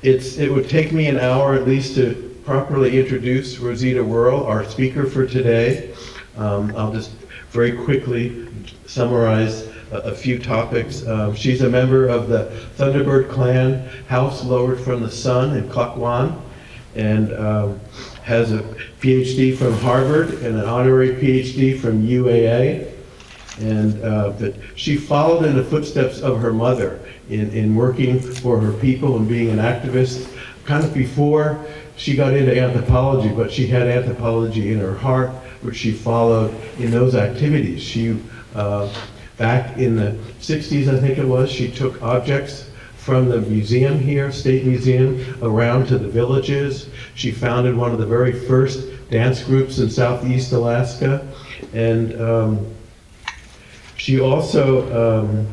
It would take me an hour at least to properly introduce Rosita Whirl, our speaker for today. I'll just very quickly summarize a few topics. She's a member of the Thunderbird clan, house lowered from the sun in Klukwan, and has a PhD from Harvard and an honorary PhD from UAA. And but she followed in the footsteps of her mother in working for her people and being an activist, kind of before she got into anthropology, but she had anthropology in her heart, which she followed in those activities. She, back in the 60s, I think it was, she took objects from the museum here, State Museum, around to the villages. She founded one of the very first dance groups in Southeast Alaska. And she also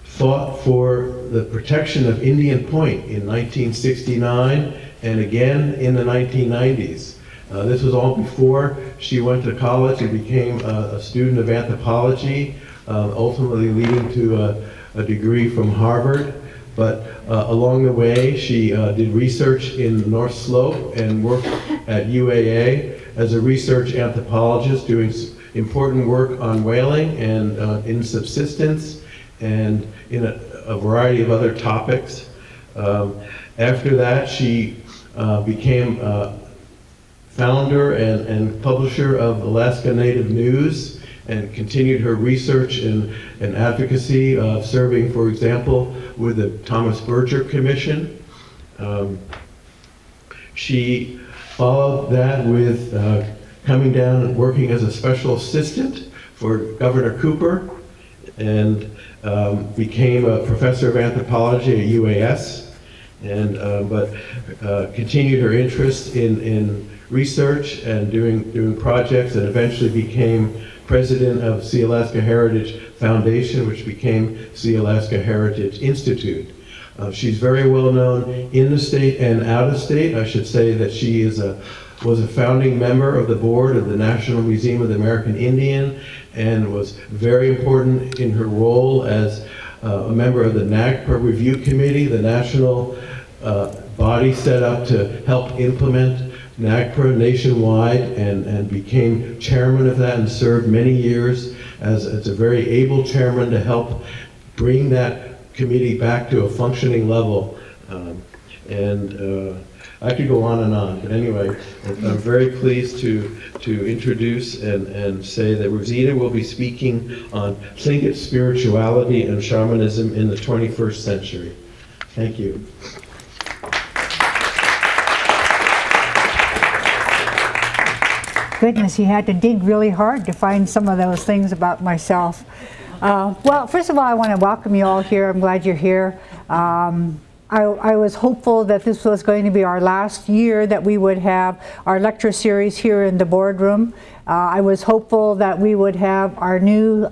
fought for the protection of Indian Point in 1969 and again in the 1990s. This was all before she went to college and became a student of anthropology, ultimately leading to a degree from Harvard. But along the way, she did research in the North Slope and worked at UAA as a research anthropologist, doing important work on whaling and in subsistence and in a variety of other topics. After that, she became founder and publisher of Alaska Native News and continued her research and advocacy, serving, for example, with the Thomas Berger Commission. She followed that with coming down and working as a special assistant for Governor Cooper, and became a professor of anthropology at UAS, and but continued her interest in research and doing projects, and eventually became president of Sealaska Heritage Foundation, which became Sealaska Heritage Institute. She's very well known in the state and out of state. I should say that she was a founding member of the board of the National Museum of the American Indian, and was very important in her role as a member of the NAGPRA Review Committee, the national body set up to help implement NAGPRA nationwide, and became chairman of that and served many years as a very able chairman to help bring that committee back to a functioning level. I could go on, but anyway, I'm very pleased to introduce and say that Rosita will be speaking on Tlingit spirituality and shamanism in the 21st century. Thank you. Goodness, you had to dig really hard to find some of those things about myself. Well, first of all, I want to welcome you all here. I'm glad you're here. I was hopeful that this was going to be our last year that we would have our lecture series here in the boardroom. I was hopeful that we would have our new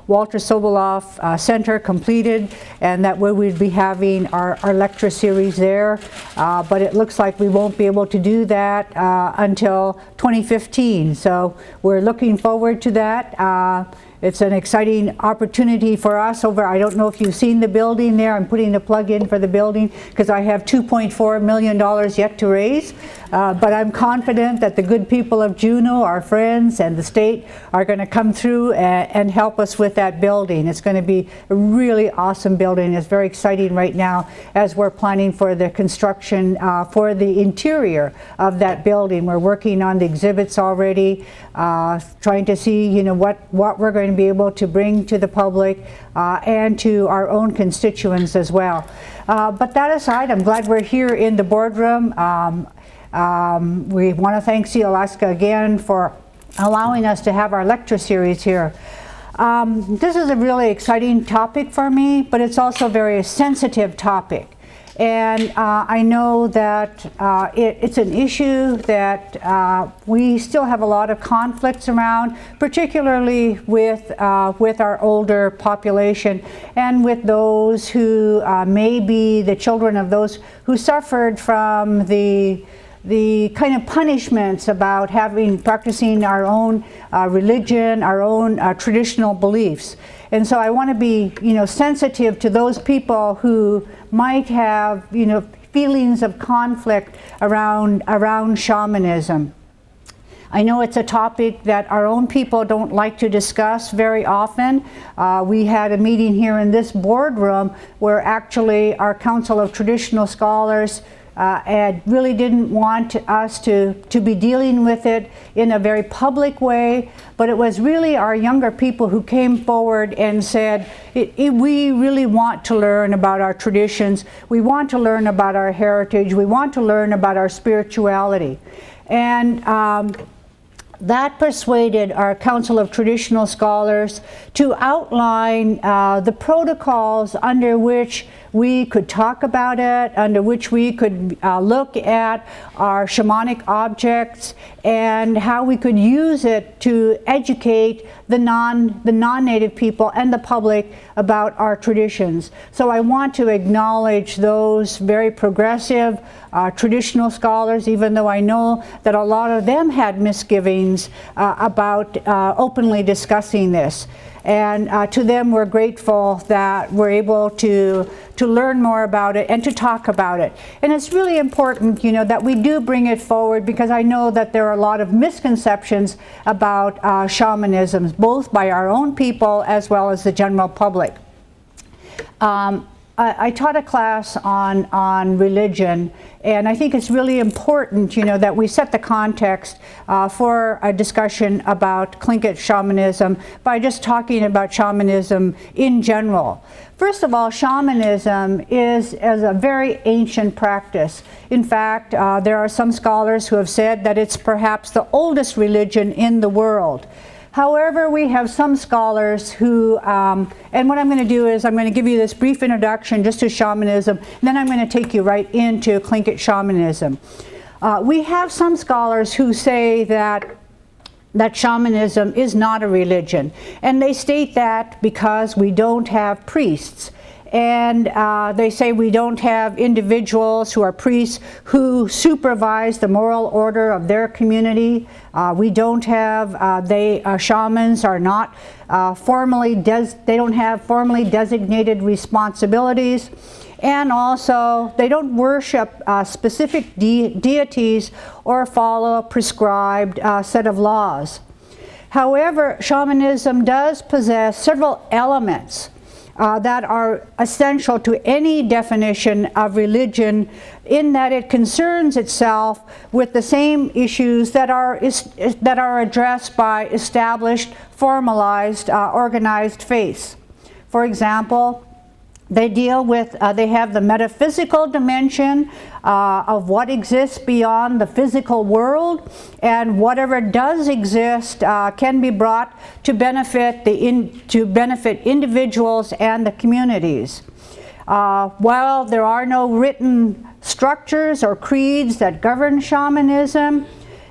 Walter Soboleff Center completed, and that we would be having our lecture series there. But it looks like we won't be able to do that until 2015. So we're looking forward to that. It's an exciting opportunity for us over, I don't know if you've seen the building there. I'm putting the plug in for the building because I have $2.4 million yet to raise. But I'm confident that the good people of Juneau, our friends, and the state are going to come through and help us with that building. It's going to be a really awesome building. It's very exciting right now as we're planning for the construction for the interior of that building. We're working on the exhibits already, trying to see, what we're going to be able to bring to the public and to our own constituents as well. But that aside, I'm glad we're here in the boardroom. We want to thank Sealaska again for allowing us to have our lecture series here. This is a really exciting topic for me, but it's also a very sensitive topic. And I know that it's an issue that we still have a lot of conflicts around, particularly with our older population and with those who may be the children of those who suffered from the the kind of punishments about practicing our own religion, our own traditional beliefs. And so I want to be, sensitive to those people who might have, feelings of conflict around shamanism. I know it's a topic that our own people don't like to discuss very often. We had a meeting here in this boardroom where actually our Council of Traditional Scholars really didn't want us to be dealing with it in a very public way, but it was really our younger people who came forward and said, we really want to learn about our traditions, we want to learn about our heritage, we want to learn about our spirituality. And that persuaded our Council of Traditional Scholars to outline the protocols under which we could talk about it, under which we could look at our shamanic objects and how we could use it to educate the non-native people and the public about our traditions. So I want to acknowledge those very progressive traditional scholars, even though I know that a lot of them had misgivings about openly discussing this. And to them, we're grateful that we're able to learn more about it and to talk about it. And it's really important, that we do bring it forward, because I know that there are a lot of misconceptions about shamanism, both by our own people as well as the general public. I taught a class on religion, and I think it's really important, that we set the context for a discussion about Tlingit shamanism by just talking about shamanism in general. First of all, shamanism is a very ancient practice. In fact, there are some scholars who have said that it's perhaps the oldest religion in the world. However, we have some scholars who, and what I'm going to do is I'm going to give you this brief introduction just to shamanism, and then I'm going to take you right into Tlingit shamanism. We have some scholars who say that shamanism is not a religion, and they state that because we don't have priests. And they say we don't have individuals who are priests who supervise the moral order of their community. We don't have, shamans are not they don't have formally designated responsibilities. And also, they don't worship specific deities or follow a prescribed set of laws. However, shamanism does possess several elements that are essential to any definition of religion, in that it concerns itself with the same issues that are addressed by established, formalized, organized faiths. For example, they have the metaphysical dimension of what exists beyond the physical world, and whatever does exist can be brought to benefit individuals and the communities. While there are no written structures or creeds that govern shamanism,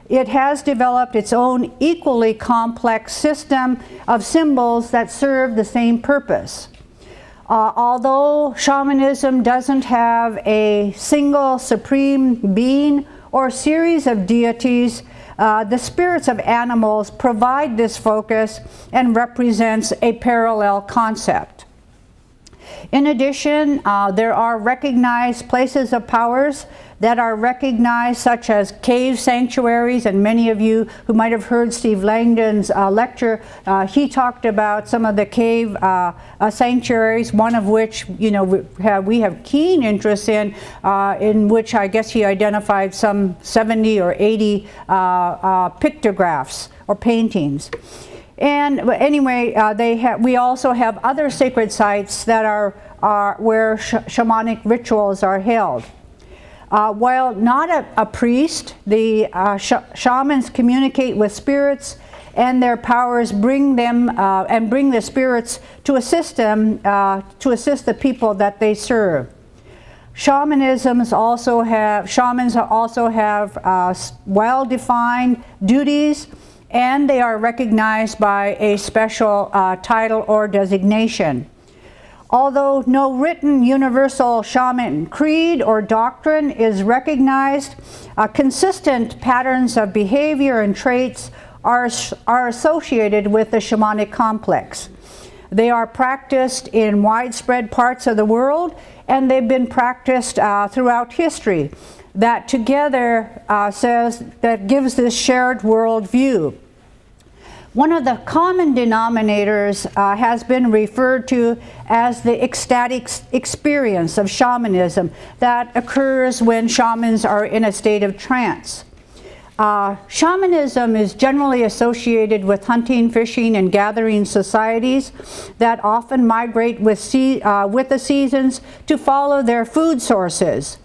it has developed its own equally complex system of symbols that serve the same purpose. Although shamanism doesn't have a single supreme being or series of deities, the spirits of animals provide this focus and represents a parallel concept. In addition, there are recognized places of powers that are recognized, such as cave sanctuaries, and many of you who might have heard Steve Langdon's lecture, he talked about some of the cave sanctuaries, one of which we have keen interest in which I guess he identified some 70 or 80 pictographs or paintings. And anyway, we also have other sacred sites that are where shamanic rituals are held. While not a priest, the shamans communicate with spirits, and their powers bring them and bring the spirits to assist them, to assist the people that they serve. Shamans also have well-defined duties, and they are recognized by a special title or designation. Although no written universal shaman creed or doctrine is recognized, consistent patterns of behavior and traits are associated with the shamanic complex. They are practiced in widespread parts of the world, and they've been practiced throughout history. That together gives this shared world view. One of the common denominators has been referred to as the ecstatic experience of shamanism that occurs when shamans are in a state of trance. Shamanism is generally associated with hunting, fishing, and gathering societies that often migrate with the seasons to follow their food sources.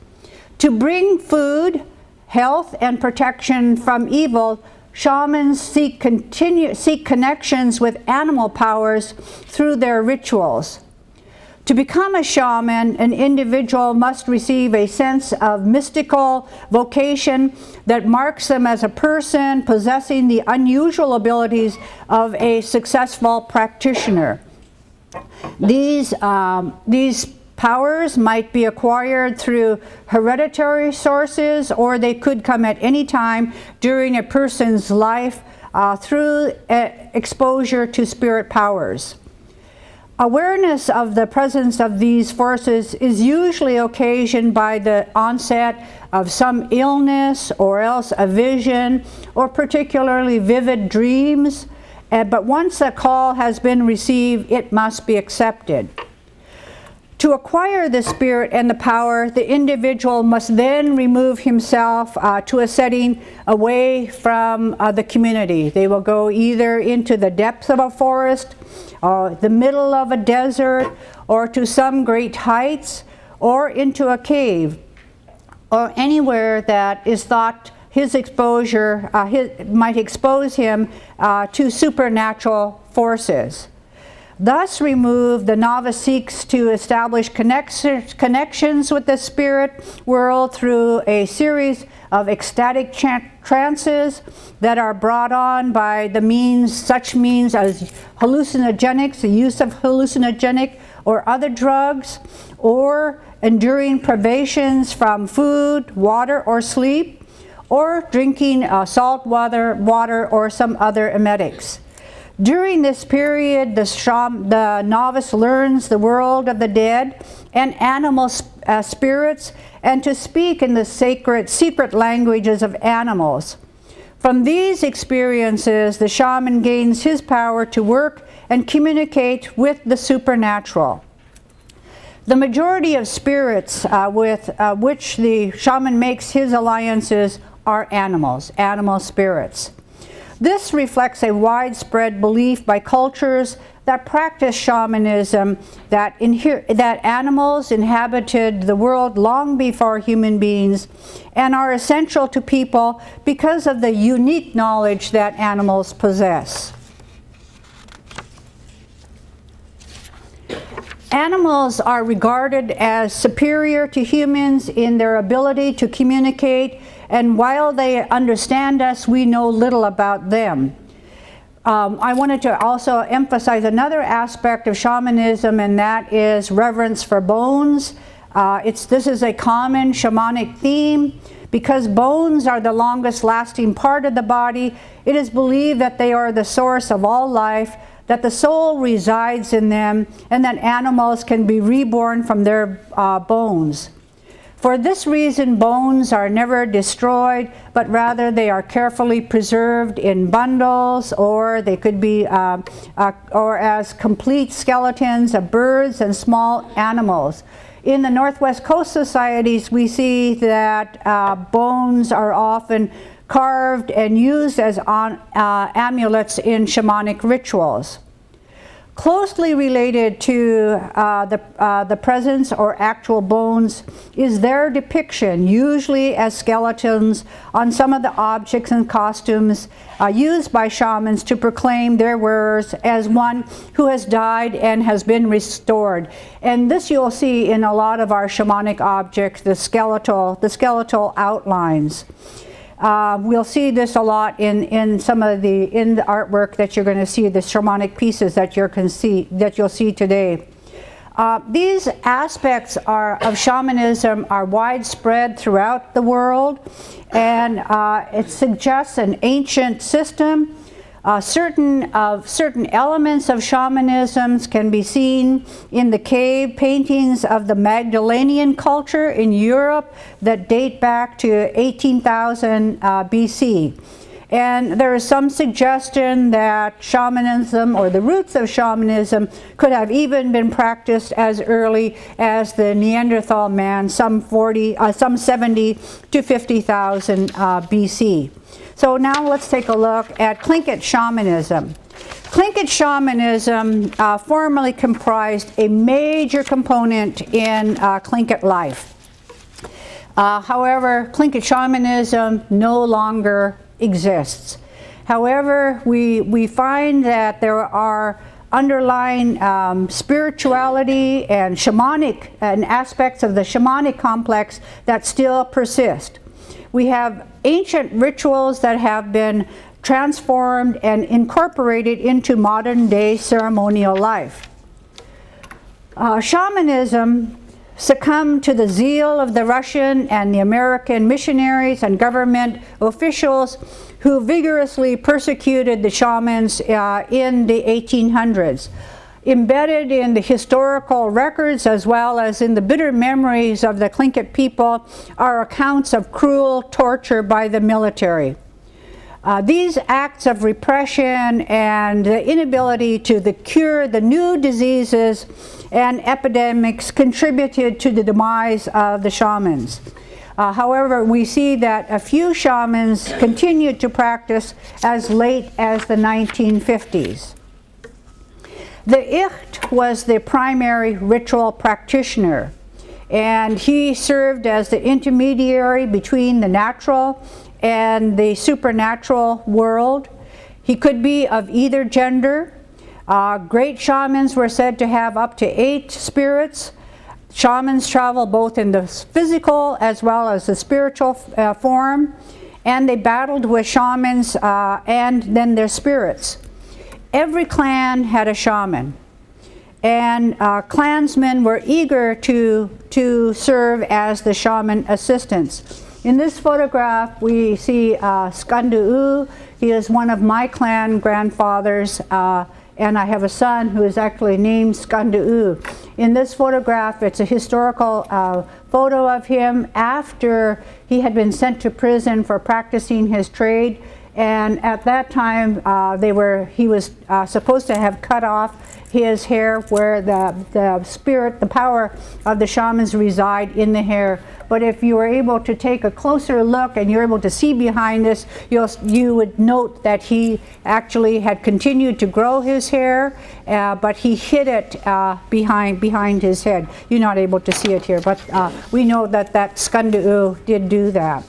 To bring food, health, and protection from evil, shamans seek connections with animal powers through their rituals. To become a shaman, an individual must receive a sense of mystical vocation that marks them as a person possessing the unusual abilities of a successful practitioner. These powers might be acquired through hereditary sources, or they could come at any time during a person's life through exposure to spirit powers. Awareness of the presence of these forces is usually occasioned by the onset of some illness or else a vision or particularly vivid dreams, but once a call has been received, it must be accepted. To acquire the spirit and the power, the individual must then remove himself to a setting away from the community. They will go either into the depths of a forest, or the middle of a desert, or to some great heights, or into a cave, or anywhere that is thought his exposure might expose him to supernatural forces. Thus removed, the novice seeks to establish connections with the spirit world through a series of ecstatic trances that are brought on by such means as hallucinogenics, the use of hallucinogenic or other drugs, or enduring privations from food, water, or sleep, or drinking salt water or some other emetics. During this period, the novice learns the world of the dead and animal spirits, and to speak in the secret languages of animals. From these experiences, the shaman gains his power to work and communicate with the supernatural. The majority of spirits with which the shaman makes his alliances are animal spirits. This reflects a widespread belief by cultures that practice shamanism that animals inhabited the world long before human beings and are essential to people because of the unique knowledge that animals possess. Animals are regarded as superior to humans in their ability to communicate, and while they understand us, we know little about them. I wanted to also emphasize another aspect of shamanism, and that is reverence for bones. This is a common shamanic theme. Because bones are the longest lasting part of the body, it is believed that they are the source of all life, that the soul resides in them, and that animals can be reborn from their bones. For this reason, bones are never destroyed, but rather they are carefully preserved in bundles, or they could be or as complete skeletons of birds and small animals. In the Northwest Coast societies, we see that bones are often carved and used as amulets in shamanic rituals. Closely related to the presence or actual bones is their depiction, usually as skeletons, on some of the objects and costumes used by shamans to proclaim their wearers as one who has died and has been restored. And this you'll see in a lot of our shamanic objects, the skeletal outlines. We'll see this a lot in some of the artwork that you're going to see, the shamanic pieces that you'll see today. These aspects of shamanism are widespread throughout the world, and it suggests an ancient system. Certain elements of shamanism can be seen in the cave paintings of the Magdalenian culture in Europe that date back to 18,000 BC. And there is some suggestion that shamanism, or the roots of shamanism, could have even been practiced as early as the Neanderthal man, some 70 to 50,000 BC. So now let's take a look at Tlingit Shamanism. Tlingit Shamanism formerly comprised a major component in Tlingit life. However, Tlingit Shamanism no longer exists. However, we find that there are underlying spirituality and shamanic and aspects of the shamanic complex that still persist. We have ancient rituals that have been transformed and incorporated into modern day ceremonial life. Shamanism succumbed to the zeal of the Russian and the American missionaries and government officials who vigorously persecuted the shamans in the 1800s. Embedded in the historical records as well as in the bitter memories of the Tlingit people are accounts of cruel torture by the military. These acts of repression and the inability to cure the new diseases and epidemics contributed to the demise of the shamans. However, we see that a few shamans continued to practice as late as the 1950s. The Icht was the primary ritual practitioner, and he served as the intermediary between the natural and the supernatural world. He could be of either gender. Great shamans were said to have up to 8 spirits. Shamans travel both in the physical as well as the spiritual form, and they battled with shamans and then their spirits. Every clan had a shaman, and clansmen were eager to serve as the shaman assistants. In this photograph, we see Skandu'u. He is one of my clan grandfathers, and I have a son who is actually named Skandu'u. In this photograph, it's a historical photo of him after he had been sent to prison for practicing his trade. And at that time, he was supposed to have cut off his hair where the spirit, the power of the shamans reside in the hair. But if you were able to take a closer look and you're able to see behind this, you would note that he actually had continued to grow his hair, but he hid it behind his head. You're not able to see it here, but we know that Skandu'u did do that.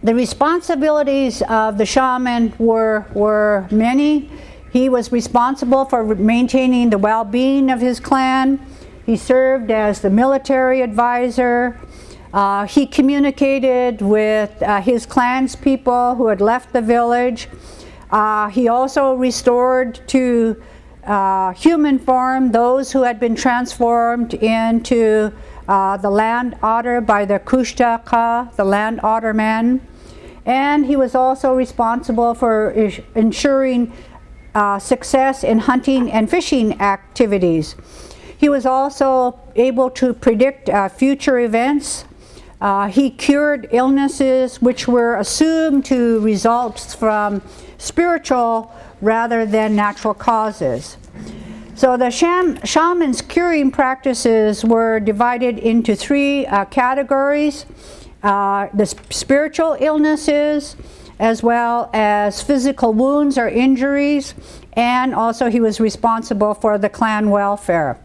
The responsibilities of the shaman were many. He was responsible for maintaining the well-being of his clan. He served as the military advisor. He communicated with his clan's people who had left the village. He also restored to human form those who had been transformed into the land otter by the Kushtaka, the land otter man. And he was also responsible for ensuring success in hunting and fishing activities. He was also able to predict future events. He cured illnesses which were assumed to result from spiritual rather than natural causes. So the shaman's curing practices were divided into 3 categories. The spiritual illnesses, as well as physical wounds or injuries, and also he was responsible for the clan welfare.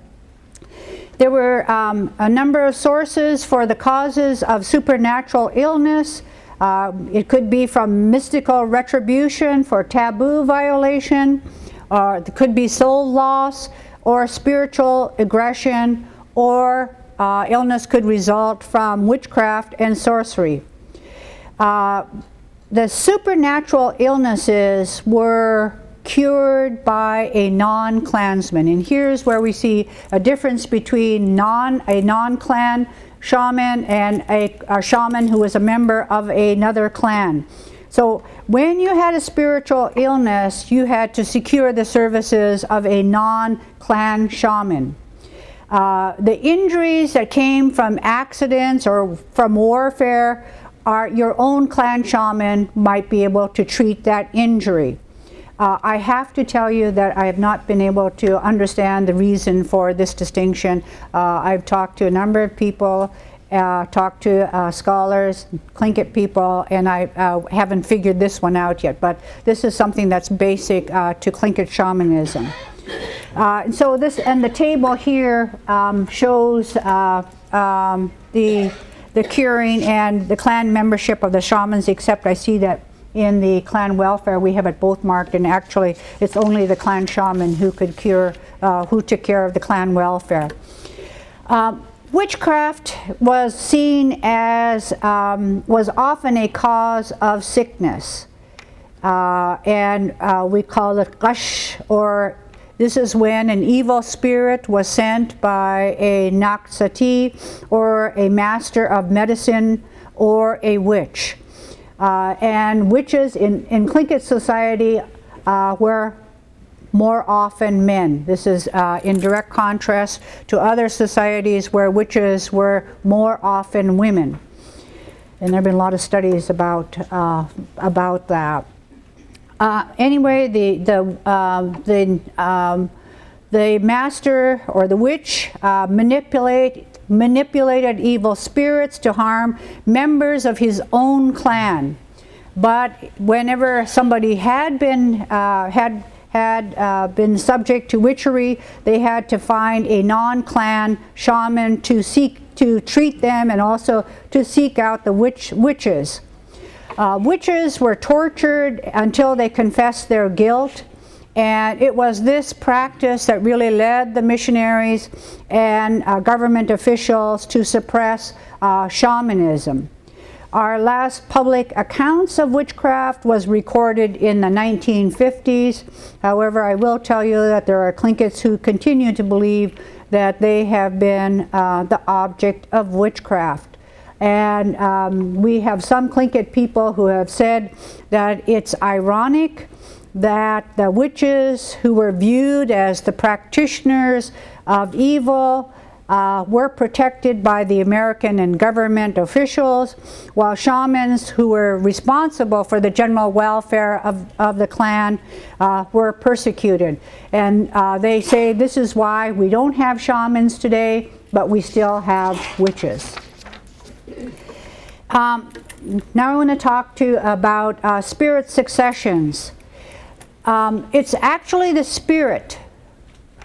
There were a number of sources for the causes of supernatural illness. It could be from mystical retribution for taboo violation, or it could be soul loss, or spiritual aggression, or illness could result from witchcraft and sorcery. The supernatural illnesses were cured by a non-clansman. And here's where we see a difference between a non-clan shaman and a shaman who was a member of another clan. So when you had a spiritual illness, you had to secure the services of a non-clan shaman. The injuries that came from accidents or from warfare, your own clan shaman might be able to treat that injury. I have to tell you that I have not been able to understand the reason for this distinction. I've talked to a number of people, talked to scholars, Tlingit people, and I haven't figured this one out yet, but this is something that's basic to Tlingit shamanism. So this, and the table here shows the curing and the clan membership of the shamans, except I see that in the clan welfare we have it both marked, and actually it's only the clan shaman who could cure, who took care of the clan welfare. Witchcraft was seen as, was often a cause of sickness, and we call it gush, or this is when an evil spirit was sent by a naksati, or a master of medicine, or a witch. And witches in Tlingit society were more often men. This is in direct contrast to other societies where witches were more often women. And there have been a lot of studies about that. Anyway, the master or the witch manipulated evil spirits to harm members of his own clan. But whenever somebody had been been subject to witchery, they had to find a non-clan shaman to treat them, and also to seek out the witches. Witches were tortured until they confessed their guilt, and it was this practice that really led the missionaries and government officials to suppress shamanism. Our last public accounts of witchcraft was recorded in the 1950s. However, I will tell you that there are Tlingits who continue to believe that they have been the object of witchcraft. And we have some Tlingit people who have said that it's ironic that the witches who were viewed as the practitioners of evil were protected by the American and government officials, while shamans who were responsible for the general welfare of the clan were persecuted. And they say this is why we don't have shamans today, but we still have witches. Now I want to talk to you about spirit successions. It's actually the spirit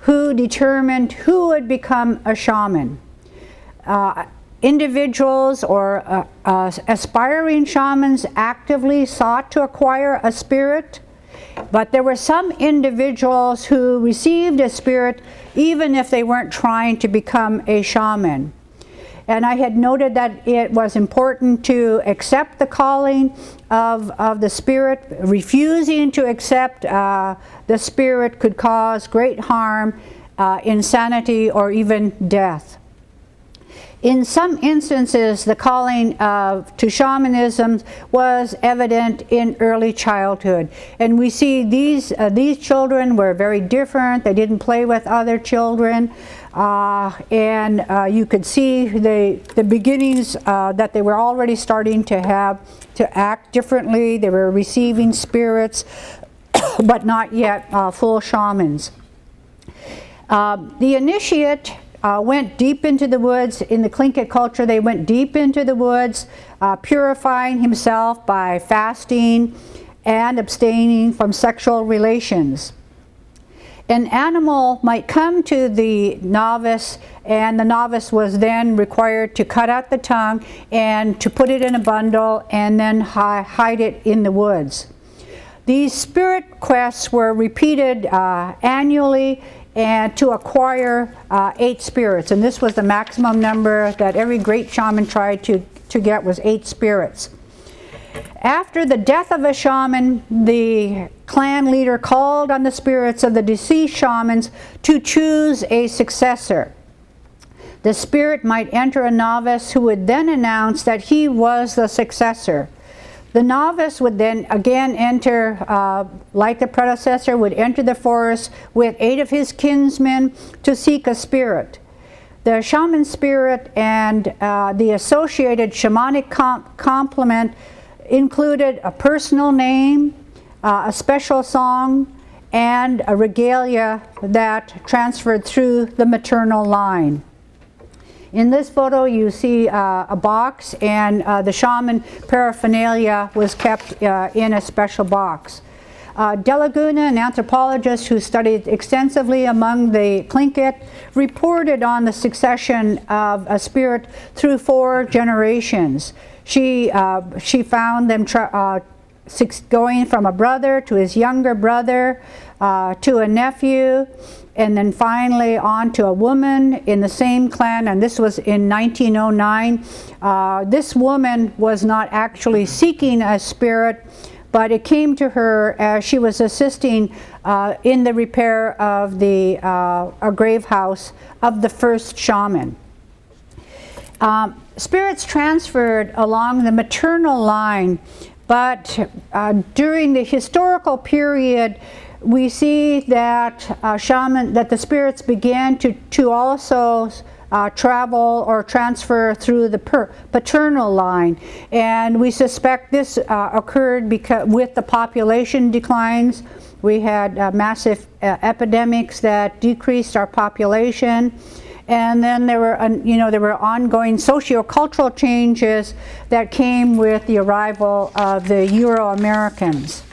who determined who would become a shaman. Individuals or aspiring shamans actively sought to acquire a spirit, but there were some individuals who received a spirit even if they weren't trying to become a shaman. And I had noted that it was important to accept the calling of the spirit. Refusing to accept the spirit could cause great harm, insanity, or even death. In some instances, the calling to shamanism was evident in early childhood. And we see these children were very different. They didn't play with other children. And you could see the beginnings that they were already starting to act differently. They were receiving spirits, but not yet full shamans. The initiate went deep into the woods. In the Tlingit culture, they went deep into the woods, purifying himself by fasting and abstaining from sexual relations. An animal might come to the novice, and the novice was then required to cut out the tongue and to put it in a bundle and then hide it in the woods. These spirit quests were repeated annually, and to acquire 8 spirits, and this was the maximum number that every great shaman tried to get, was 8 spirits. After the death of a shaman, the clan leader called on the spirits of the deceased shamans to choose a successor. The spirit might enter a novice who would then announce that he was the successor. The novice would then again enter, like the predecessor, would enter the forest with 8 of his kinsmen to seek a spirit. The shaman spirit and the associated shamanic complement included a personal name, a special song, and a regalia that transferred through the maternal line. In this photo you see a box, and the shaman paraphernalia was kept in a special box. De Laguna, an anthropologist who studied extensively among the Tlingit, reported on the succession of a spirit through 4 generations. She found them going from a brother to his younger brother to a nephew, and then finally on to a woman in the same clan, and this was in 1909. This woman was not actually seeking a spirit, but it came to her as she was assisting in the repair of a grave house of the first shaman. Spirits transferred along the maternal line, but during the historical period, we see that the spirits began to also travel or transfer through the paternal line, and we suspect this occurred because with the population declines. We had massive epidemics that decreased our population, and then there were ongoing socio-cultural changes that came with the arrival of the Euro-Americans.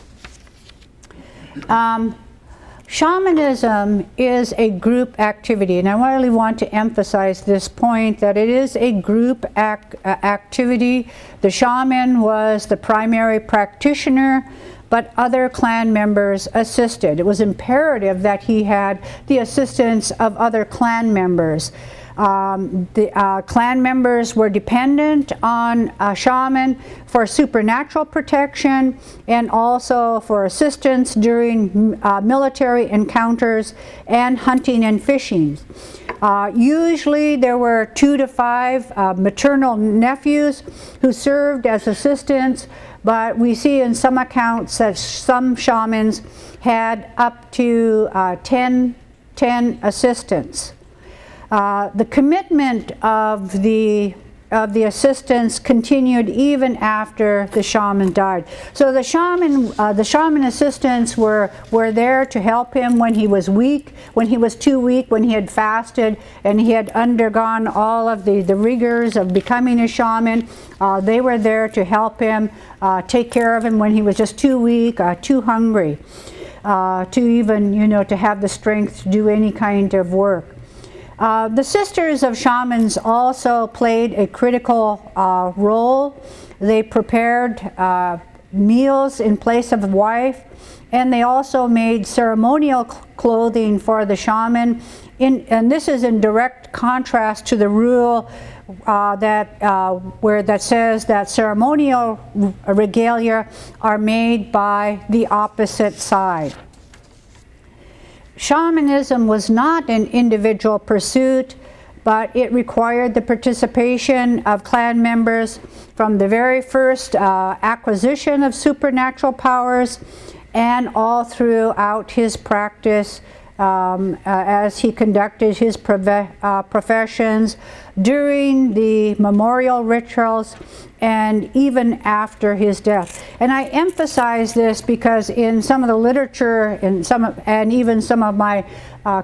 Shamanism is a group activity, and I really want to emphasize this point, that it is a group activity. The shaman was the primary practitioner, but other clan members assisted. It was imperative that he had the assistance of other clan members. The clan members were dependent on a shaman for supernatural protection and also for assistance during military encounters and hunting and fishing. Usually there were 2 to 5 maternal nephews who served as assistants, but we see in some accounts that some shamans had up to 10 assistants. The commitment of the assistants continued even after the shaman died. So the shaman assistants were there to help him when he was weak, when he was too weak, when he had fasted and he had undergone all of the rigors of becoming a shaman. They were there to help him, take care of him when he was just too weak, too hungry, to even, to have the strength to do any kind of work. The sisters of shamans also played a critical role. They prepared meals in place of the wife, and they also made ceremonial clothing for the shaman. And this is in direct contrast to the rule that says that ceremonial regalia are made by the opposite side. Shamanism was not an individual pursuit, but it required the participation of clan members from the very first acquisition of supernatural powers and all throughout his practice as he conducted his professions during the memorial rituals and even after his death. And I emphasize this because in some of the literature and even some of my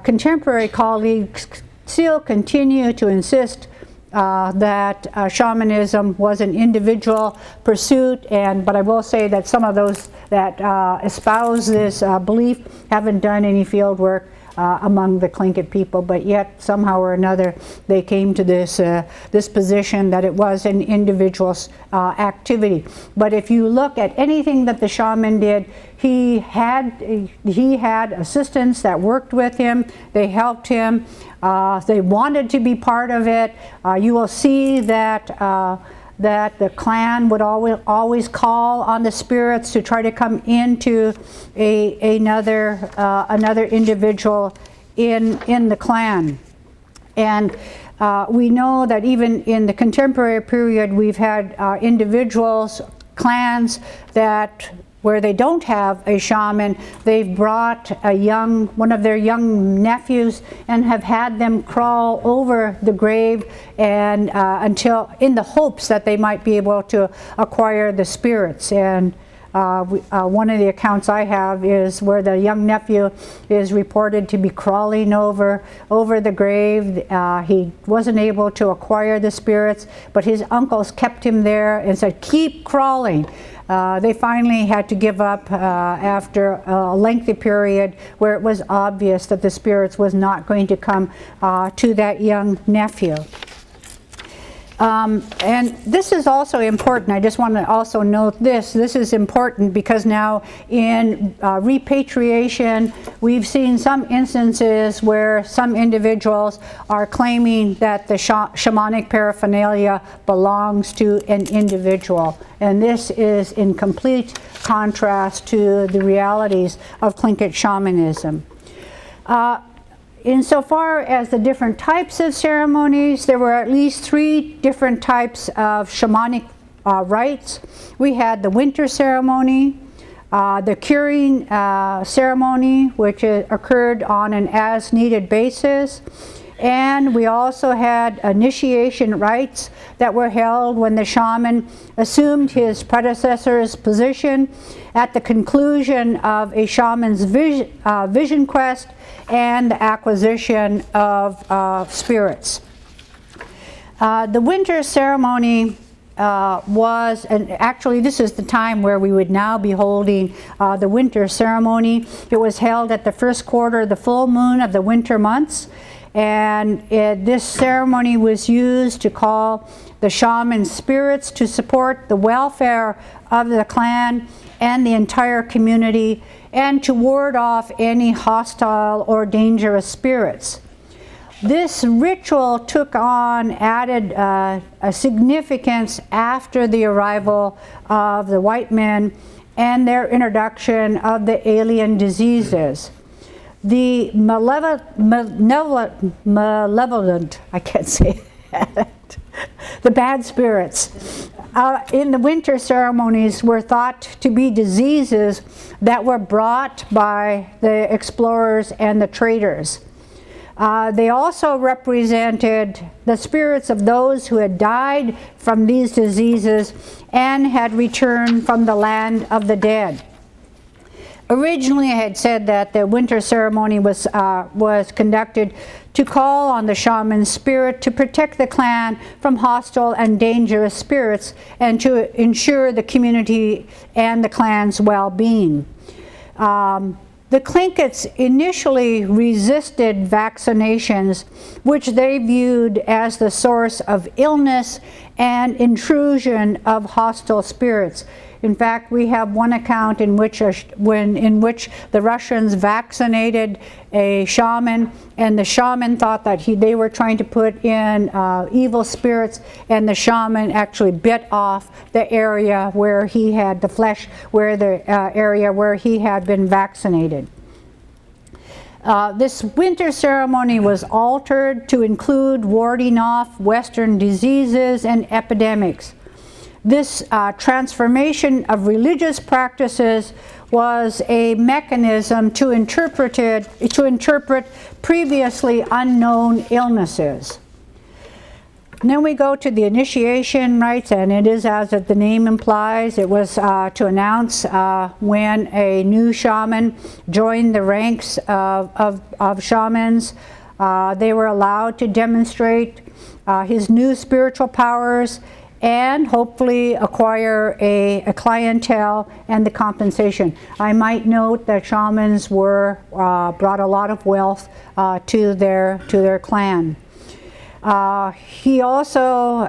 contemporary colleagues still continue to insist that shamanism was an individual pursuit, but I will say that some of those that espouse this belief haven't done any field work among the Tlingit people, but yet somehow or another they came to this position that it was an individual's activity. But if you look at anything that the shaman did, he had assistants that worked with him. They helped him. They wanted to be part of it. You will see that that the clan would always call on the spirits to try to come into another individual in the clan. And we know that even in the contemporary period, we've had individuals, clans that where they don't have a shaman, they've brought one of their young nephews and have had them crawl over the grave and until in the hopes that they might be able to acquire the spirits. And one of the accounts I have is where the young nephew is reported to be crawling over the grave. He wasn't able to acquire the spirits, but his uncles kept him there and said, "Keep crawling." They finally had to give up after a lengthy period where it was obvious that the spirits was not going to come to that young nephew. And this is also important. I just want to also note this. This is important because now in repatriation, we've seen some instances where some individuals are claiming that the shamanic paraphernalia belongs to an individual. And this is in complete contrast to the realities of Tlingit shamanism. Insofar as the different types of ceremonies, there were at least 3 different types of shamanic rites. We had the winter ceremony, the curing ceremony, which occurred on an as-needed basis, and we also had initiation rites that were held when the shaman assumed his predecessor's position at the conclusion of a shaman's vision quest and the acquisition of spirits. The winter ceremony was, and actually this is the time where we would now be holding the winter ceremony. It was held at the first quarter, the full moon of the winter months, and this ceremony was used to call the shaman spirits to support the welfare of the clan and the entire community, and to ward off any hostile or dangerous spirits. This ritual took on added a significance after the arrival of the white men and their introduction of the alien diseases. The malevolent, I can't say that, the bad spirits in the winter ceremonies were thought to be diseases that were brought by the explorers and the traders. They also represented the spirits of those who had died from these diseases and had returned from the land of the dead. Originally, I had said that the winter ceremony was conducted to call on the shaman spirit to protect the clan from hostile and dangerous spirits and to ensure the community and the clan's well-being. The Tlingits initially resisted vaccinations, which they viewed as the source of illness and intrusion of hostile spirits. In fact, we have one account in which the Russians vaccinated a shaman, and the shaman thought that they were trying to put in evil spirits, and the shaman actually bit off the area where he had the flesh, area where he had been vaccinated. This winter ceremony was altered to include warding off Western diseases and epidemics. This transformation of religious practices was a mechanism to interpret previously unknown illnesses. And then we go to the initiation rites, and it is as the name implies. It was to announce when a new shaman joined the ranks of shamans. They were allowed to demonstrate his new spiritual powers and hopefully acquire a clientele and the compensation. I might note that shamans brought a lot of wealth to their clan. He also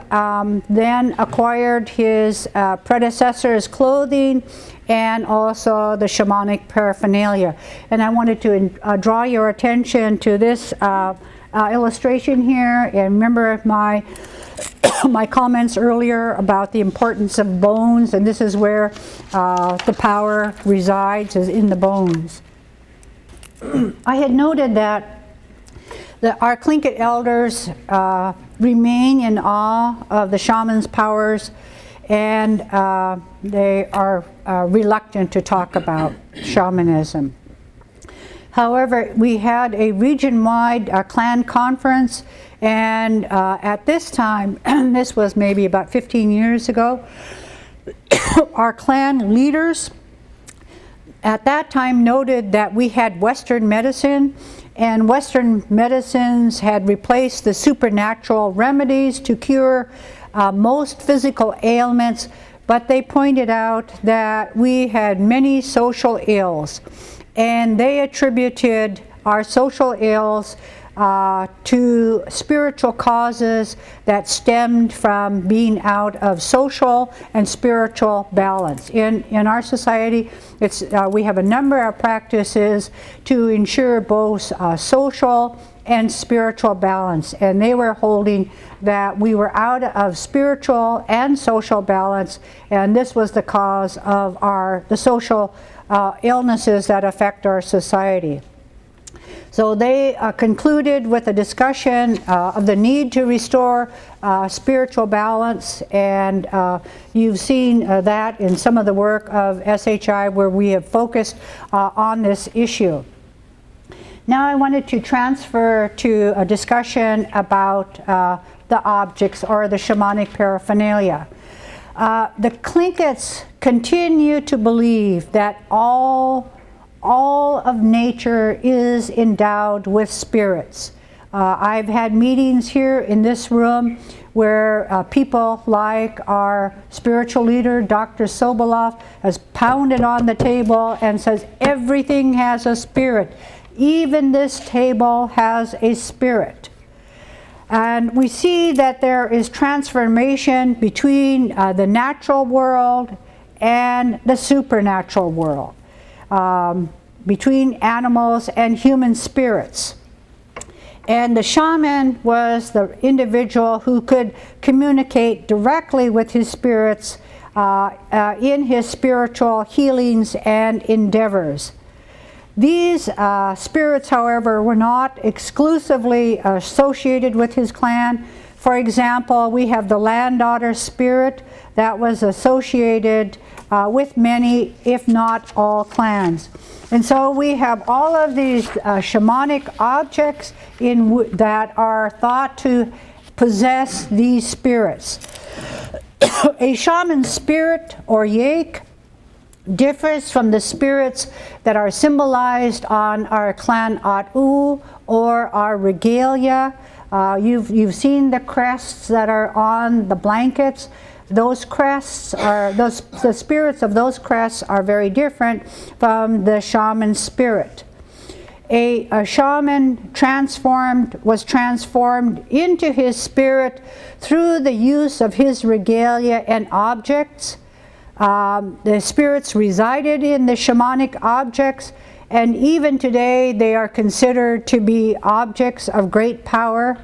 then acquired his predecessor's clothing and also the shamanic paraphernalia. And I wanted to draw your attention to this illustration here. And remember, my my comments earlier about the importance of bones, and this is where the power resides, is in the bones. I had noted that our Tlingit elders remain in awe of the shaman's powers, and they are reluctant to talk about shamanism. However, we had a region-wide clan conference, and at this time, this was maybe about 15 years ago, our clan leaders at that time noted that we had Western medicine, and Western medicines had replaced the supernatural remedies to cure most physical ailments, but they pointed out that we had many social ills, and they attributed our social ills to spiritual causes that stemmed from being out of social and spiritual balance. In our society, we have a number of practices to ensure both social and spiritual balance, and they were holding that we were out of spiritual and social balance, and this was the cause of the social illnesses that affect our society. So they concluded with a discussion of the need to restore spiritual balance, and you've seen that in some of the work of SHI where we have focused on this issue. Now I wanted to transfer to a discussion about the objects or the shamanic paraphernalia. The Tlingits continue to believe that all of nature is endowed with spirits. I've had meetings here in this room where people like our spiritual leader, Dr. Sobolov, has pounded on the table and says everything has a spirit. Even this table has a spirit. And we see that there is transformation between the natural world and the supernatural world. Between animals and human spirits. And the shaman was the individual who could communicate directly with his spirits in his spiritual healings and endeavors. These spirits, however, were not exclusively associated with his clan. For example, we have the land daughter spirit that was associated with many, if not all, clans. And so we have all of these shamanic objects that are thought to possess these spirits. A shaman spirit or yake differs from the spirits that are symbolized on our clan atu or our regalia. You've seen the crests that are on the blankets. Those crests are, the spirits of those crests are very different from the shaman spirit. A shaman was transformed into his spirit through the use of his regalia and objects. The spirits resided in the shamanic objects, and even today they are considered to be objects of great power.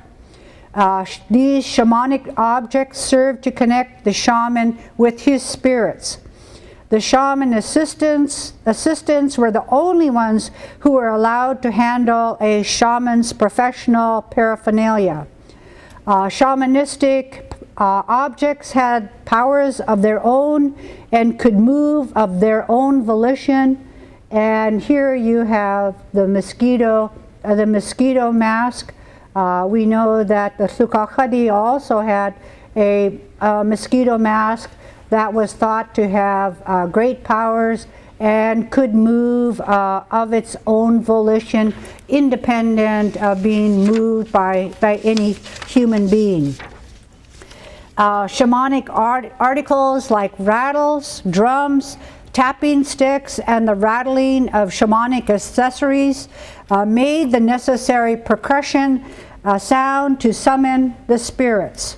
These shamanic objects serve to connect the shaman with his spirits. The shaman assistants were the only ones who were allowed to handle a shaman's professional paraphernalia. Shamanistic objects had powers of their own and could move of their own volition. And here you have the mosquito mask. We know that the Sukakadi also had a mosquito mask that was thought to have great powers and could move of its own volition, independent of being moved by any human being. Shamanic articles like rattles, drums, tapping sticks, and the rattling of shamanic accessories made the necessary percussion sound to summon the spirits.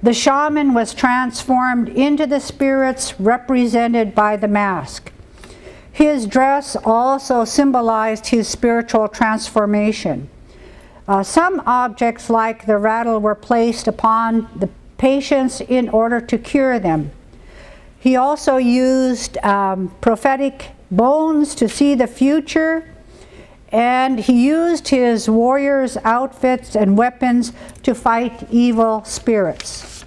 The shaman was transformed into the spirits represented by the mask. His dress also symbolized his spiritual transformation. Some objects like the rattle were placed upon patients in order to cure them. He also used prophetic bones to see the future, and he used his warriors' outfits and weapons to fight evil spirits.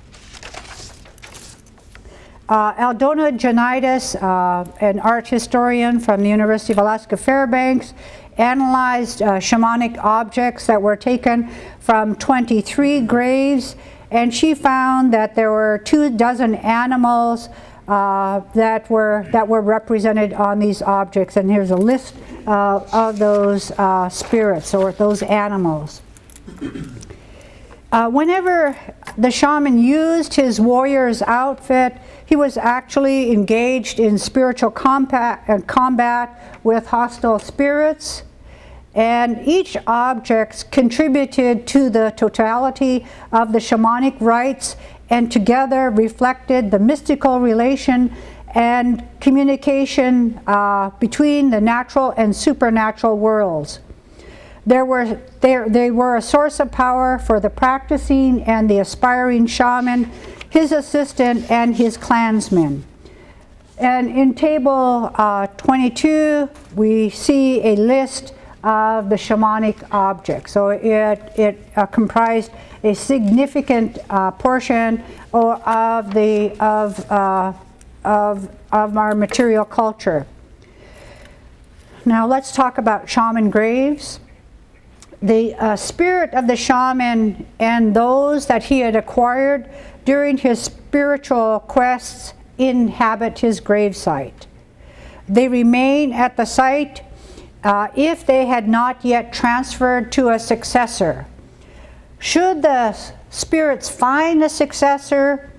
Aldona Janitis, an art historian from the University of Alaska Fairbanks, analyzed shamanic objects that were taken from 23 graves, and she found that there were 24 animals that were represented on these objects, and here's a list of those spirits or those animals. Whenever the shaman used his warrior's outfit, he was actually engaged in spiritual combat with hostile spirits, and each object contributed to the totality of the shamanic rites, and together reflected the mystical relation and communication between the natural and supernatural worlds. They were a source of power for the practicing and the aspiring shaman, his assistant, and his clansmen. And in table 22, we see a list of the shamanic objects. So it comprised a significant portion of our material culture. Now let's talk about shaman graves. The spirit of the shaman and those that he had acquired during his spiritual quests inhabit his gravesite. They remain at the site if they had not yet transferred to a successor. Should the spirits find a successor,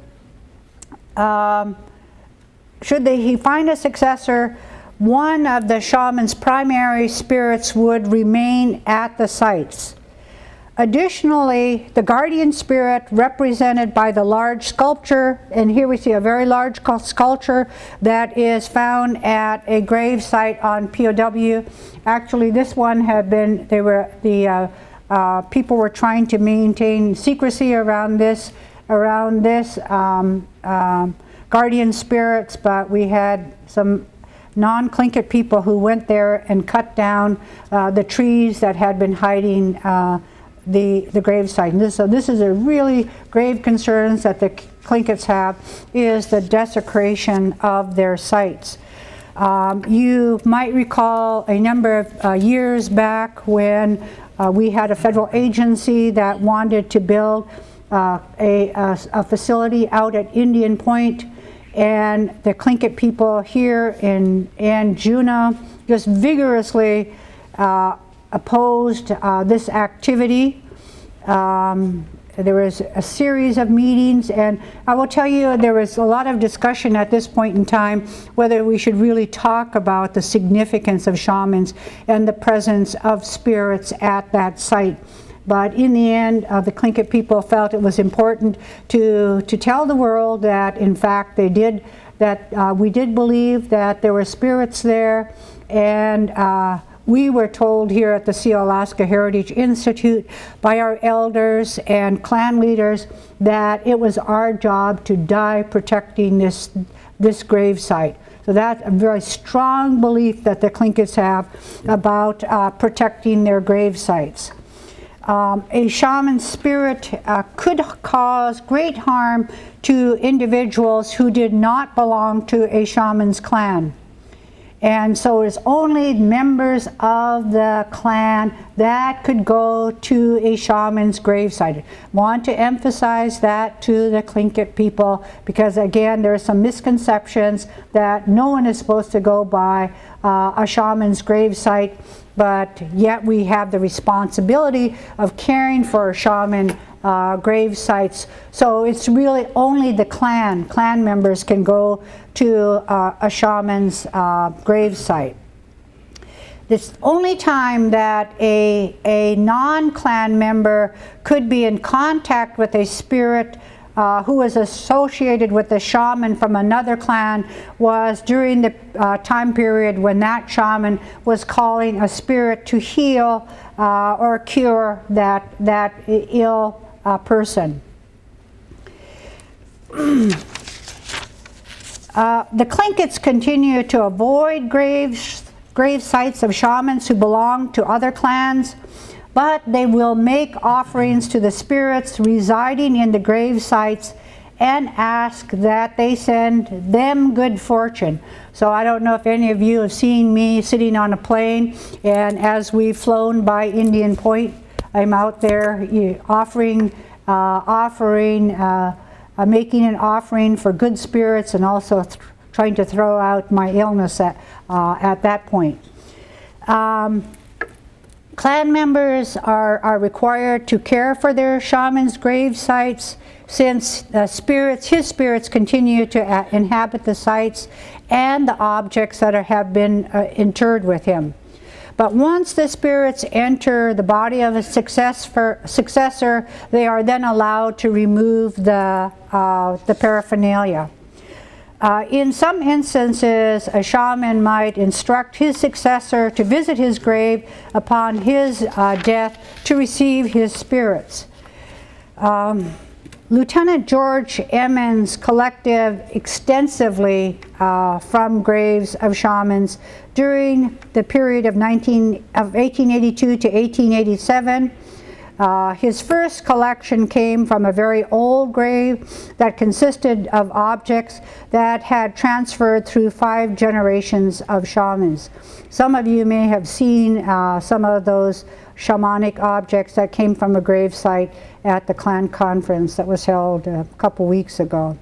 one of the shaman's primary spirits would remain at the sites. Additionally, the guardian spirit, represented by the large sculpture, and here we see a very large sculpture that is found at a grave site on POW. Actually, this one had been, people were trying to maintain secrecy around this guardian spirits, but we had some non-Tlingit people who went there and cut down the trees that had been hiding the gravesite. So this is a really grave concern that the Tlingits have, is the desecration of their sites. You might recall a number of years back when we had a federal agency that wanted to build a facility out at Indian Point, and the Tlingit people here in Juneau just vigorously opposed this activity. There was a series of meetings, and I will tell you there was a lot of discussion at this point in time whether we should really talk about the significance of shamans and the presence of spirits at that site. But in the end, the Tlingit people felt it was important to tell the world that, in fact, we did believe that there were spirits there, and we were told here at the Sealaska Heritage Institute by our elders and clan leaders that it was our job to die protecting this grave site. So that's a very strong belief that the Tlingits have about protecting their grave sites. A shaman spirit could cause great harm to individuals who did not belong to a shaman's clan. And so it's only members of the clan that could go to a shaman's gravesite. Want to emphasize that to the Tlingit people, because again, there are some misconceptions that no one is supposed to go by a shaman's gravesite, but yet we have the responsibility of caring for shaman grave sites. So it's really only the clan members can go to a shaman's grave site. This only time that a non-clan member could be in contact with a spirit who was associated with the shaman from another clan was during the time period when that shaman was calling a spirit to heal or cure that ill person. The Tlingits continue to avoid grave sites of shamans who belong to other clans, but they will make offerings to the spirits residing in the grave sites and ask that they send them good fortune. So I don't know if any of you have seen me sitting on a plane, and as we've flown by Indian Point, I'm out there making an offering for good spirits, and also trying to throw out my illness at that point. Clan members are required to care for their shamans' grave sites, since his spirits continue to inhabit the sites and the objects that have been interred with him. But once the spirits enter the body of a successor, they are then allowed to remove the paraphernalia. In some instances, a shaman might instruct his successor to visit his grave upon his death to receive his spirits. Lieutenant George Emmons collected extensively from graves of shamans during the period of 1882 to 1887. His first collection came from a very old grave that consisted of objects that had transferred through 5 generations of shamans. Some of you may have seen some of those shamanic objects that came from a grave site at the clan conference that was held a couple weeks ago.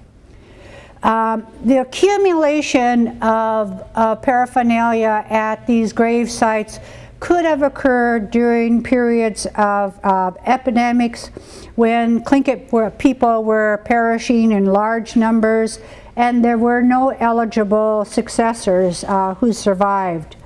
The accumulation of paraphernalia at these grave sites could have occurred during periods of epidemics when Tlingit people were perishing in large numbers, and there were no eligible successors who survived.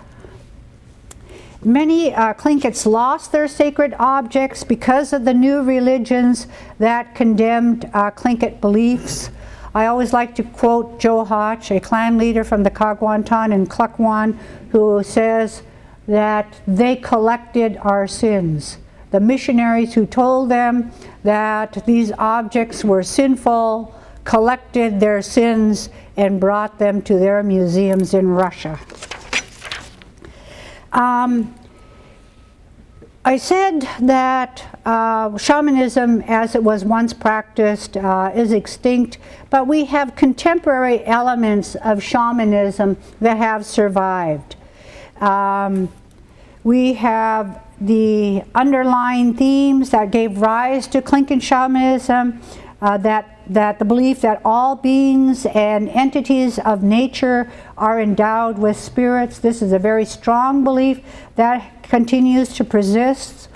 Many Tlingits lost their sacred objects because of the new religions that condemned Tlingit beliefs. I always like to quote Joe Hotch, a clan leader from the Kagwantan and Klukwan, who says that they collected our sins. The missionaries who told them that these objects were sinful collected their sins and brought them to their museums in Russia. I said that shamanism as it was once practiced is extinct, but we have contemporary elements of shamanism that have survived. We have the underlying themes that gave rise to Tlingit shamanism, that the belief that all beings and entities of nature are endowed with spirits. This is a very strong belief that continues to persist.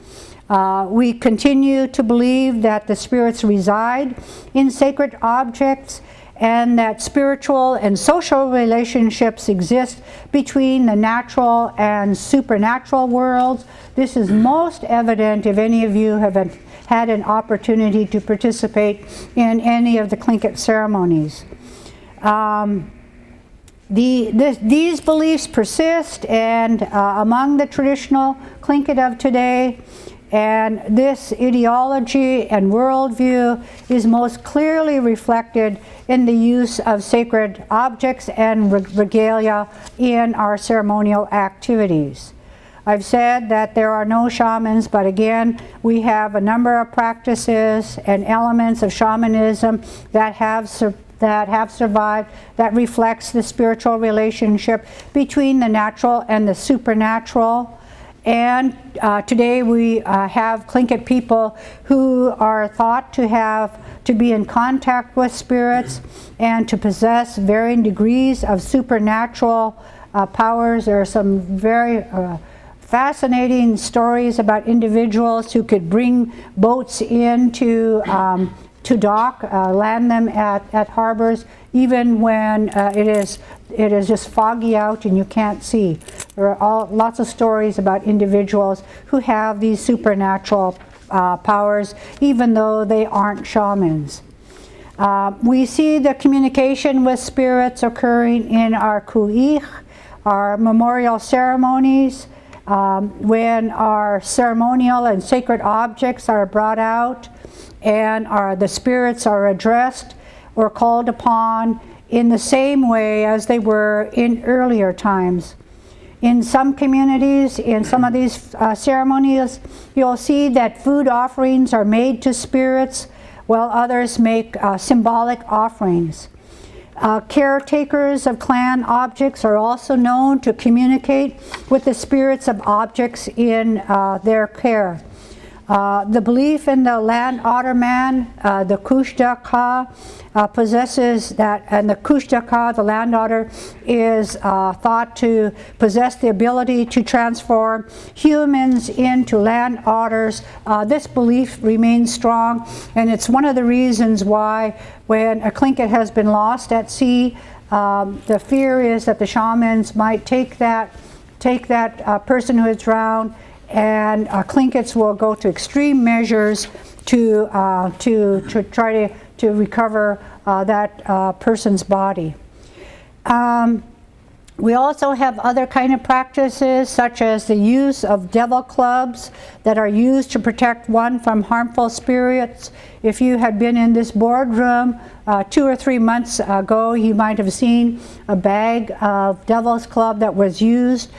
We continue to believe that the spirits reside in sacred objects, and that spiritual and social relationships exist between the natural and supernatural worlds. This is most evident if any of you have had an opportunity to participate in any of the Tlingit ceremonies. These beliefs persist and among the traditional Tlingit of today, and this ideology and worldview is most clearly reflected in the use of sacred objects and regalia in our ceremonial activities. I've said that there are no shamans, but again, we have a number of practices and elements of shamanism that have survived, that reflects the spiritual relationship between the natural and the supernatural. And today we have Tlingit people who are thought to be in contact with spirits and to possess varying degrees of supernatural powers. There are some very fascinating stories about individuals who could bring boats in to dock, land them at harbors, even when it is just foggy out and you can't see. There are lots of stories about individuals who have these supernatural powers, even though they aren't shamans. We see the communication with spirits occurring in our ku'ich, our memorial ceremonies, when our ceremonial and sacred objects are brought out and the spirits are addressed, or called upon in the same way as they were in earlier times. In some communities, in some of these ceremonies, you'll see that food offerings are made to spirits, while others make symbolic offerings. Caretakers of clan objects are also known to communicate with the spirits of objects in their care. The belief in the land otter man, the Kushta Ka, possesses that, and the Kushta Ka, the land otter, is thought to possess the ability to transform humans into land otters. This belief remains strong, and it's one of the reasons why when a Tlingit has been lost at sea, the fear is that the shamans might take that person who is drowned, and Tlingits will go to extreme measures to try to recover that person's body. We also have other kind of practices, such as the use of devil clubs that are used to protect one from harmful spirits. If you had been in this boardroom 2 or 3 months ago, you might have seen a bag of devil's club that was used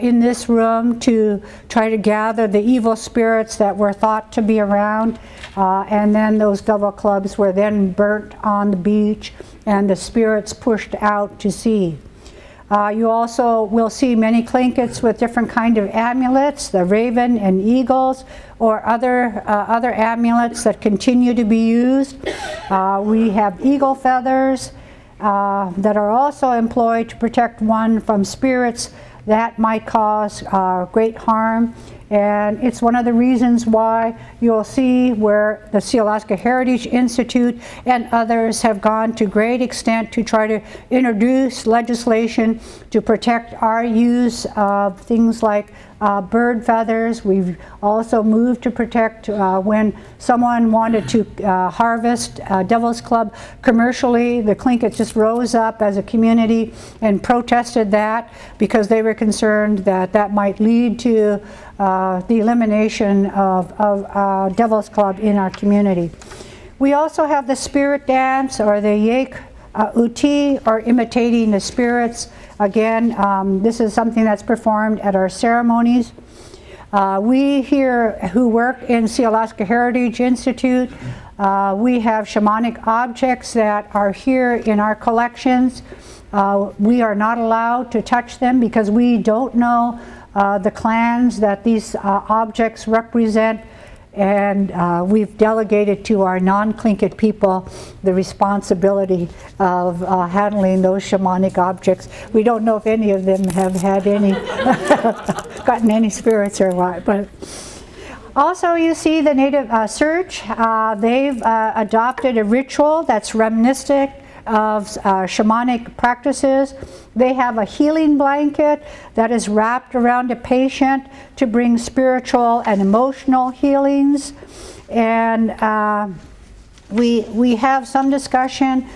in this room to try to gather the evil spirits that were thought to be around. And then those devil clubs were then burnt on the beach and the spirits pushed out to sea. You also will see many Tlingits with different kind of amulets, the raven and eagles, or other amulets that continue to be used. We have eagle feathers that are also employed to protect one from spirits that might cause great harm. And it's one of the reasons why you'll see where the Sealaska Heritage Institute and others have gone to great extent to try to introduce legislation to protect our use of things like bird feathers. We've also moved to protect when someone wanted to harvest devil's club commercially. The Tlingit just rose up as a community and protested that because they were concerned that that might lead to the elimination of devil's club in our community. We also have the spirit dance, or the Yek Uti, or imitating the spirits. Again, this is something that's performed at our ceremonies. We here who work in Sealaska Heritage Institute, we have shamanic objects that are here in our collections. We are not allowed to touch them because we don't know the clans that these objects represent, and we've delegated to our non-Tlingit people the responsibility of handling those shamanic objects. We don't know if any of them have had any, gotten any spirits or what, but also you see the native Serch. They've adopted a ritual that's reminiscent of shamanic practices. They have a healing blanket that is wrapped around a patient to bring spiritual and emotional healings. And we have some discussion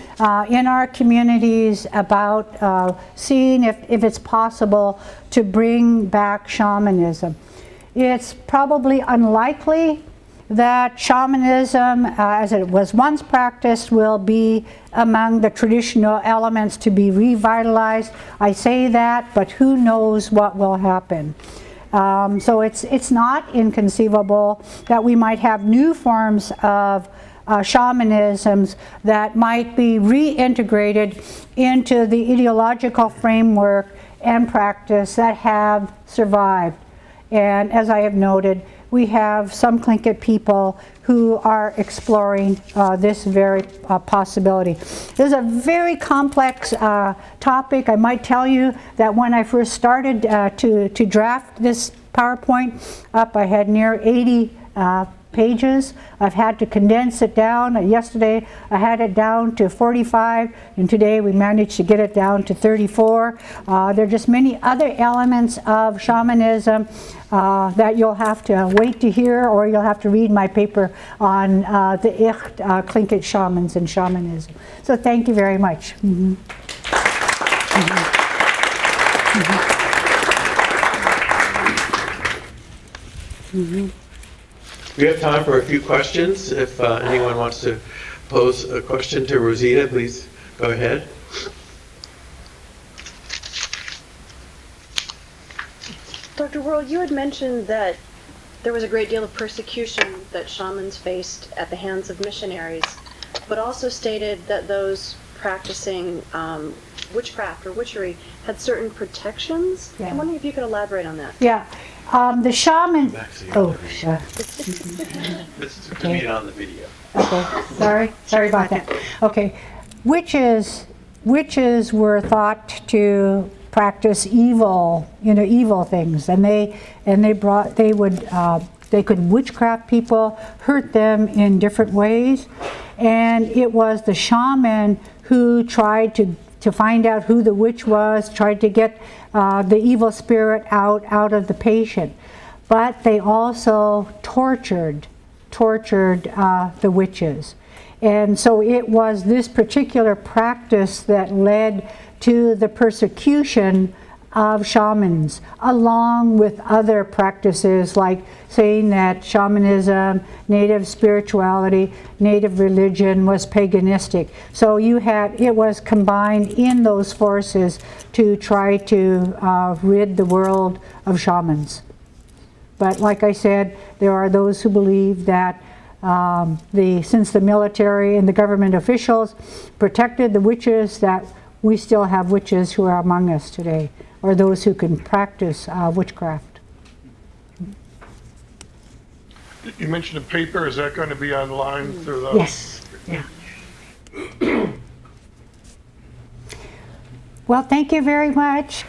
in our communities about seeing if it's possible to bring back shamanism. It's probably unlikely that shamanism, as it was once practiced, will be among the traditional elements to be revitalized. I say that, but who knows what will happen. So it's not inconceivable that we might have new forms of shamanisms that might be reintegrated into the ideological framework and practice that have survived. And as I have noted, we have some Tlingit people who are exploring this very possibility. This is a very complex topic. I might tell you that when I first started to draft this PowerPoint up, I had near 80 pages. I've had to condense it down. Yesterday I had it down to 45, and today we managed to get it down to 34. There are just many other elements of shamanism that you'll have to wait to hear, or you'll have to read my paper on the Tlingit shamans and shamanism. So thank you very much. Mm-hmm. Mm-hmm. Mm-hmm. We have time for a few questions if anyone wants to pose a question to Rosita, please go ahead. Dr. Worrell, you had mentioned that there was a great deal of persecution that shamans faced at the hands of missionaries, but also stated that those practicing witchcraft or witchery had certain protections. Yeah. I'm wondering if you could elaborate on that. Yeah. The shaman. Oh, sure. This is to be on the video. Okay. Sorry about that. Okay. Witches were thought to practice evil, evil things, and they could witchcraft people, hurt them in different ways, and it was the shaman who tried to find out who the witch was, tried to get the evil spirit out of the patient. But they also tortured the witches. And so it was this particular practice that led to the persecution of shamans, along with other practices like saying that shamanism, native spirituality, native religion was paganistic. So it was combined in those forces to try to rid the world of shamans. But like I said, there are those who believe that since the military and the government officials protected the witches, that we still have witches who are among us today, or those who can practice witchcraft. You mentioned a paper. Is that going to be online through the... Yes. Yeah. Well, thank you very much.